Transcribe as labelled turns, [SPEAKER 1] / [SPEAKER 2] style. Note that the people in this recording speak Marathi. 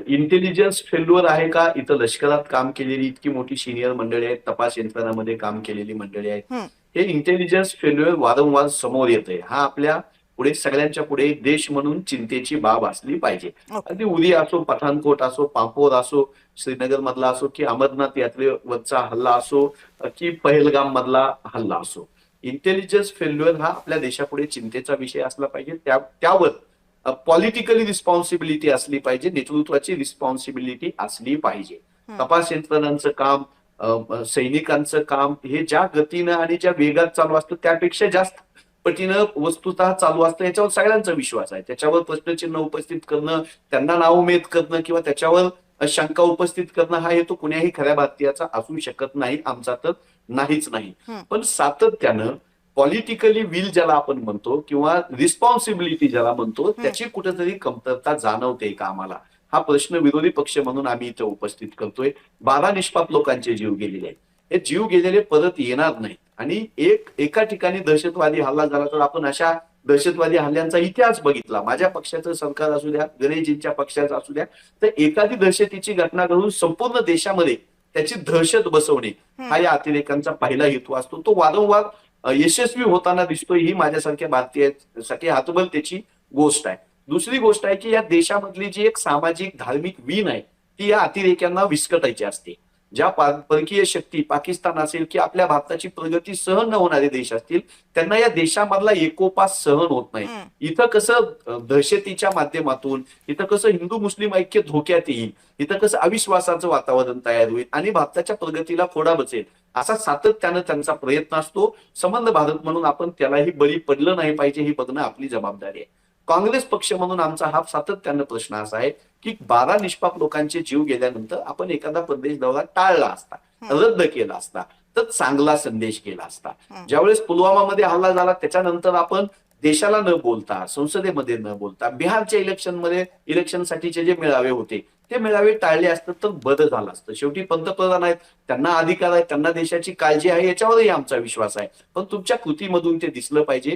[SPEAKER 1] इंटेलिजन्स फेल्युअर आहे का? इथं लष्करात काम केलेली इतकी मोठी सिनियर मंडळी आहेत, तपास यंत्रणामध्ये काम केलेली मंडळी आहेत.
[SPEAKER 2] हं.
[SPEAKER 1] हे इंटेलिजन्स फेल्युअर वारंवार समोर येतंय. हा आपल्या पुढे सगळ्यांच्या पुढे एक देश म्हणून चिंतेची बाब असली पाहिजे.
[SPEAKER 2] ओके.
[SPEAKER 1] अगदी उरी असो, पठाणकोट असो, पापोर असो, श्रीनगर मधला असो, की अमरनाथ यात्रेवरचा हल्ला असो, की पहलगाम मधला हल्ला असो. इंटेलिजन्स फेल्युअर हा आपल्या देशापुढे चिंतेचा विषय असला पाहिजे. त्यावर पॉलिटिकली रिस्पॉन्सिबिलिटी असली पाहिजे, नेतृत्वाची रिस्पॉन्सिबिलिटी असली पाहिजे.
[SPEAKER 2] हं.
[SPEAKER 1] तपास यंत्रणांचं काम, सैनिकांचं काम हे ज्या गतीनं आणि ज्या वेगात चालू असतं त्यापेक्षा जास्त पटीनं वस्तुतः चालू असतं, याच्यावर सगळ्यांचा विश्वास आहे. त्याच्यावर प्रश्नचिन्ह उपस्थित करणं, त्यांना नाउमेद करणं किंवा त्याच्यावर शंका उपस्थित करणं हा हेतू कुण्याही खऱ्या भारतीयाचा असू शकत नाही, आमचा तर नाहीच नाही.
[SPEAKER 2] हं.
[SPEAKER 1] पण सातत्यानं पॉलिटिकली विल ज्याला आपण म्हणतो किंवा रिस्पॉन्सिबिलिटी ज्याला म्हणतो, त्याची कुठेतरी कमतरता जाणवते का आम्हाला? हा प्रश्न विरोधी पक्ष म्हणून आम्ही इथे उपस्थित करतोय. 12 निष्पाप लोकांचे जीव गेलेले आहेत. हे जीव गेलेले परत येणार नाहीत आणि एका ठिकाणी दहशतवादी हल्ला झाला तर आपण अशा दहशतवादी हल्ल्यांचा इतिहास बघितला. माझ्या पक्षाचं सरकार असू द्या, गणेशजींच्या पक्षाचं असू द्या, तर एखादी दहशतीची घटना घडून संपूर्ण देशामध्ये त्याची दहशत बसवणे हा या अतिरेकांचा पहिला हेतू असतो. तो वारंवार यशस्वी होताना दिसतोय, ही माझ्यासारख्या भारतीयासाठी हातबलतेची गोष्ट आहे. दुसरी गोष्ट आहे की या देशामधली जी एक सामाजिक धार्मिक वीण आहे ती या अतिरेक्यांना विस्कटायची असते. ज्या परकीय शक्ती पाकिस्तान असेल की आपल्या भारताची प्रगती सहन न होणारे देश असतील, त्यांना या देशामधला एकोपा सहन होत नाही. इथं कसं दहशतीच्या माध्यमातून, इथं कसं हिंदू मुस्लिम ऐक्य धोक्यात येईल, इथं कसं अविश्वासाचं वातावरण तयार होईल आणि भारताच्या प्रगतीला खोडा बसेल, असा सातत्यानं त्यांचा प्रयत्न असतो. संबंध भारत म्हणून आपण त्यालाही बळी पडलं नाही पाहिजे, हे बघणं आपली जबाबदारी आहे. काँग्रेस पक्ष म्हणून आमचा हा सातत्यानं प्रश्न असा आहे की 12 निष्पाप लोकांचे जीव गेल्यानंतर आपण एखादा प्रदेश दौरा टाळला असता, रद्द केला असता, तर चांगला संदेश गेला असता. ज्यावेळेस पुलवामामध्ये हल्ला झाला त्याच्यानंतर आपण देशाला न बोलता, संसदेमध्ये न बोलता, बिहारच्या इलेक्शनसाठीचे जे मेळावे होते ते मेळावे टाळले असतात तर बरं झालं असतं. शेवटी पंतप्रधान आहेत, त्यांना अधिकार आहे, त्यांना देशाची काळजी आहे, याच्यावरही आमचा विश्वास आहे. पण तुमच्या कृतीमधून ते दिसलं पाहिजे